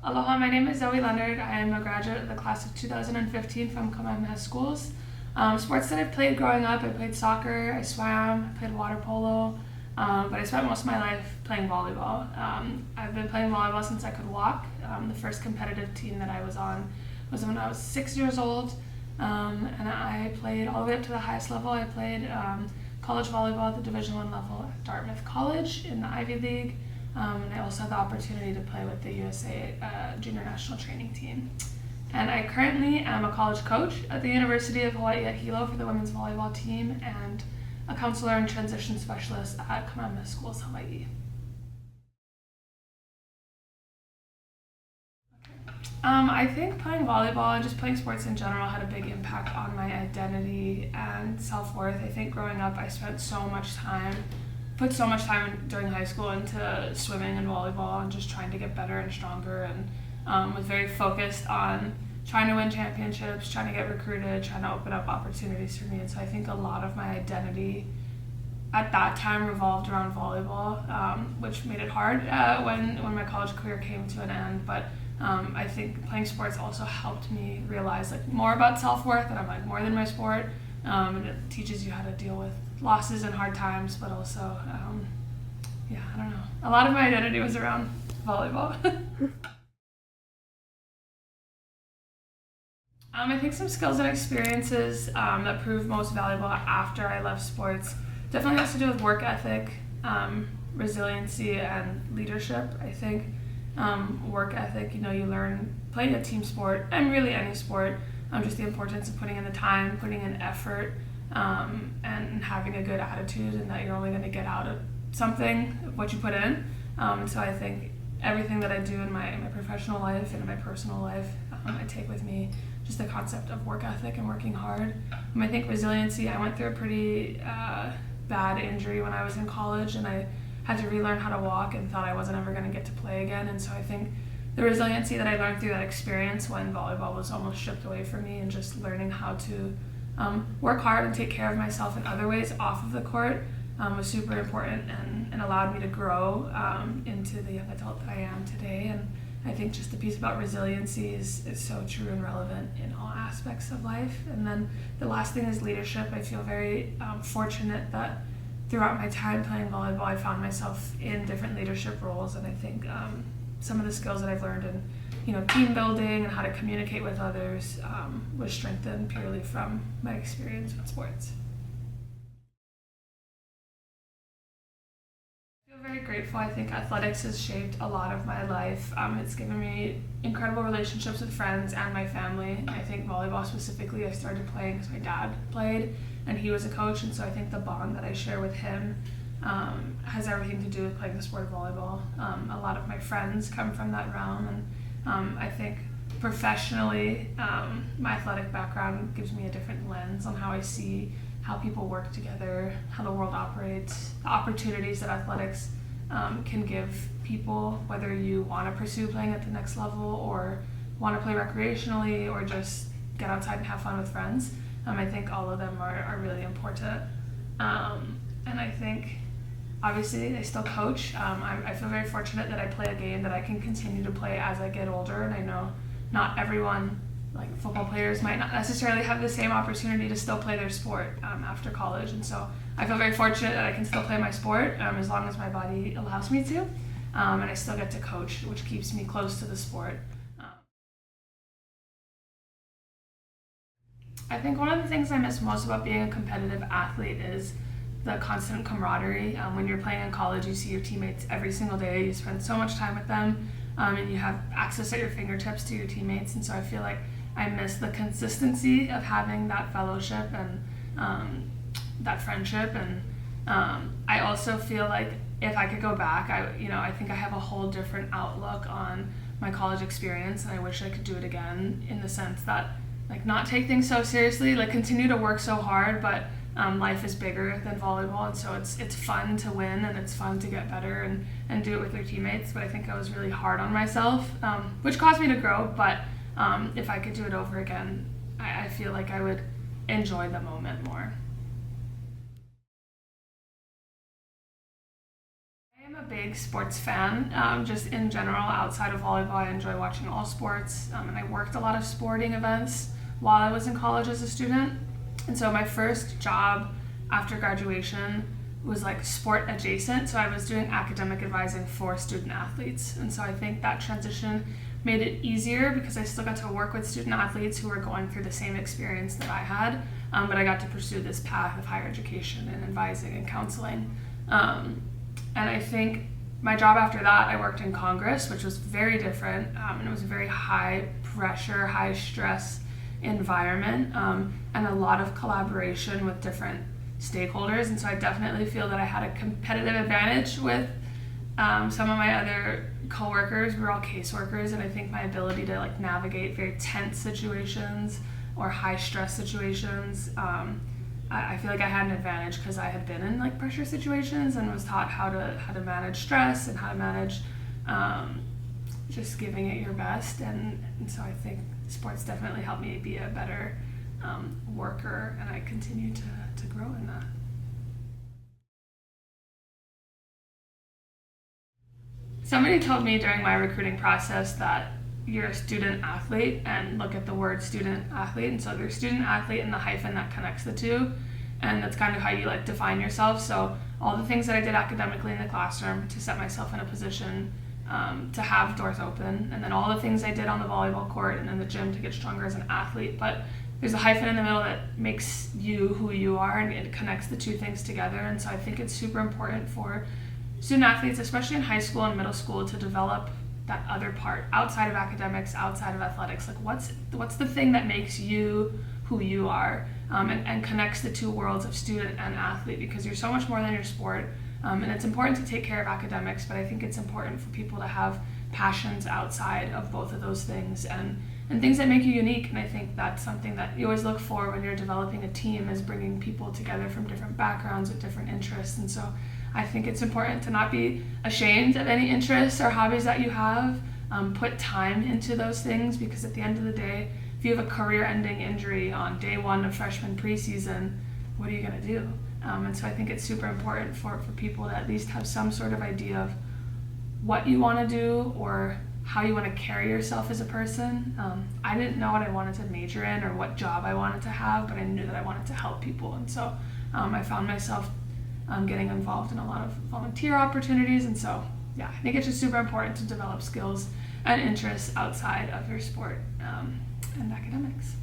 Aloha, my name is Zoe Leonard. I am a graduate of the class of 2015 from Kamehameha Schools. Sports that I've played growing up, I played soccer, I swam, I played water polo, but I spent most of my life playing volleyball. I've been playing volleyball since I could walk. The first competitive team that I was on was when I was 6 years old, and I played all the way up to the highest level. I played college volleyball at the Division I level at Dartmouth College in the Ivy League. And I also had the opportunity to play with the USA Junior National Training Team. And I currently am a college coach at the University of Hawaii at Hilo for the women's volleyball team and a counselor and transition specialist at Kamehameha Schools, Hawaii. I think playing volleyball and just playing sports in general had a big impact on my identity and self-worth. I think growing up I put so much time during high school into swimming and volleyball and just trying to get better and stronger, and was very focused on trying to win championships, trying to get recruited, trying to open up opportunities for me. And so I think a lot of my identity at that time revolved around volleyball, which made it hard when my college career came to an end. But I think playing sports also helped me realize more about self-worth, that I'm more than my sport, and it teaches you how to deal with losses and hard times, but also, I don't know. A lot of my identity was around volleyball. I think some skills and experiences that proved most valuable after I left sports definitely has to do with work ethic, resiliency, and leadership. I think work ethic, you learn playing a team sport, and really any sport, just the importance of putting in the time, putting in effort, and having a good attitude, and that you're only going to get out of something what you put in. So I think everything that I do in my professional life and in my personal life, I take with me just the concept of work ethic and working hard. I think resiliency, I went through a pretty bad injury when I was in college, and I had to relearn how to walk and thought I wasn't ever going to get to play again. And so I think the resiliency that I learned through that experience when volleyball was almost stripped away from me, and just learning how to work hard and take care of myself in other ways off of the court was super important, and allowed me to grow into the young adult that I am today. And I think just the piece about resiliency is so true and relevant in all aspects of life. And then the last thing is leadership. I feel very fortunate that throughout my time playing volleyball, I found myself in different leadership roles, and I think some of the skills that I've learned in team building and how to communicate with others was strengthened purely from my experience with sports. I feel very grateful. I think athletics has shaped a lot of my life. It's given me incredible relationships with friends and my family. I think volleyball specifically, I started playing because my dad played and he was a coach, and so I think the bond that I share with him has everything to do with playing the sport of volleyball. A lot of my friends come from that realm, and I think professionally, my athletic background gives me a different lens on how I see how people work together, how the world operates, the opportunities that athletics can give people, whether you want to pursue playing at the next level or want to play recreationally or just get outside and have fun with friends. I think all of them are really important. And I think obviously I still coach. I feel very fortunate that I play a game that I can continue to play as I get older, and I know not everyone, like football players, might not necessarily have the same opportunity to still play their sport after college, and so I feel very fortunate that I can still play my sport as long as my body allows me to, and I still get to coach, which keeps me close to the sport. I think one of the things I miss most about being a competitive athlete is the constant camaraderie. When you're playing in college, you see your teammates every single day. You spend so much time with them, and you have access at your fingertips to your teammates. And so I feel like I miss the consistency of having that fellowship and that friendship. And I also feel like if I could go back, I think I have a whole different outlook on my college experience, and I wish I could do it again, in the sense that not take things so seriously, continue to work so hard, but life is bigger than volleyball, and so it's fun to win and it's fun to get better and do it with your teammates. But I think I was really hard on myself, which caused me to grow. But if I could do it over again, I feel like I would enjoy the moment more. I'm a big sports fan, just in general. Outside of volleyball, I enjoy watching all sports, and I worked a lot of sporting events while I was in college as a student. And so my first job after graduation was like sport adjacent, so I was doing academic advising for student athletes. And so I think that transition made it easier because I still got to work with student athletes who were going through the same experience that I had, but I got to pursue this path of higher education and advising and counseling. And I think my job after that, I worked in Congress, which was very different, and it was a very high pressure, high stress environment, and a lot of collaboration with different stakeholders. And so I definitely feel that I had a competitive advantage with some of my other coworkers. We were all caseworkers, and I think my ability to like navigate very tense situations or high stress situations, I feel like I had an advantage because I had been in like pressure situations and was taught how to manage stress and how to manage just giving it your best. And so I think sports definitely helped me be a better worker, and I continue to grow in that. Somebody told me during my recruiting process that you're a student athlete, and look at the word student athlete, and so there's student athlete and the hyphen that connects the two, and that's kind of how you like define yourself. So all the things that I did academically in the classroom to set myself in a position to have doors open, and then all the things I did on the volleyball court and in the gym to get stronger as an athlete. But there's a hyphen in the middle that makes you who you are, and it connects the two things together. And so I think it's super important for student athletes, especially in high school and middle school, to develop that other part outside of academics, outside of athletics. Like what's the thing that makes you who you are, and connects the two worlds of student and athlete, because you're so much more than your sport. And it's important to take care of academics, but I think it's important for people to have passions outside of both of those things, and things that make you unique. And I think that's something that you always look for when you're developing a team, is bringing people together from different backgrounds with different interests. And so I think it's important to not be ashamed of any interests or hobbies that you have. Put time into those things, because at the end of the day, if you have a career-ending injury on day one of freshman preseason, what are you going to do? And so I think it's super important for people to at least have some sort of idea of what you want to do or how you want to carry yourself as a person. I didn't know what I wanted to major in or what job I wanted to have, but I knew that I wanted to help people. And so I found myself getting involved in a lot of volunteer opportunities. And so, yeah, I think it's just super important to develop skills and interests outside of your sport and academics.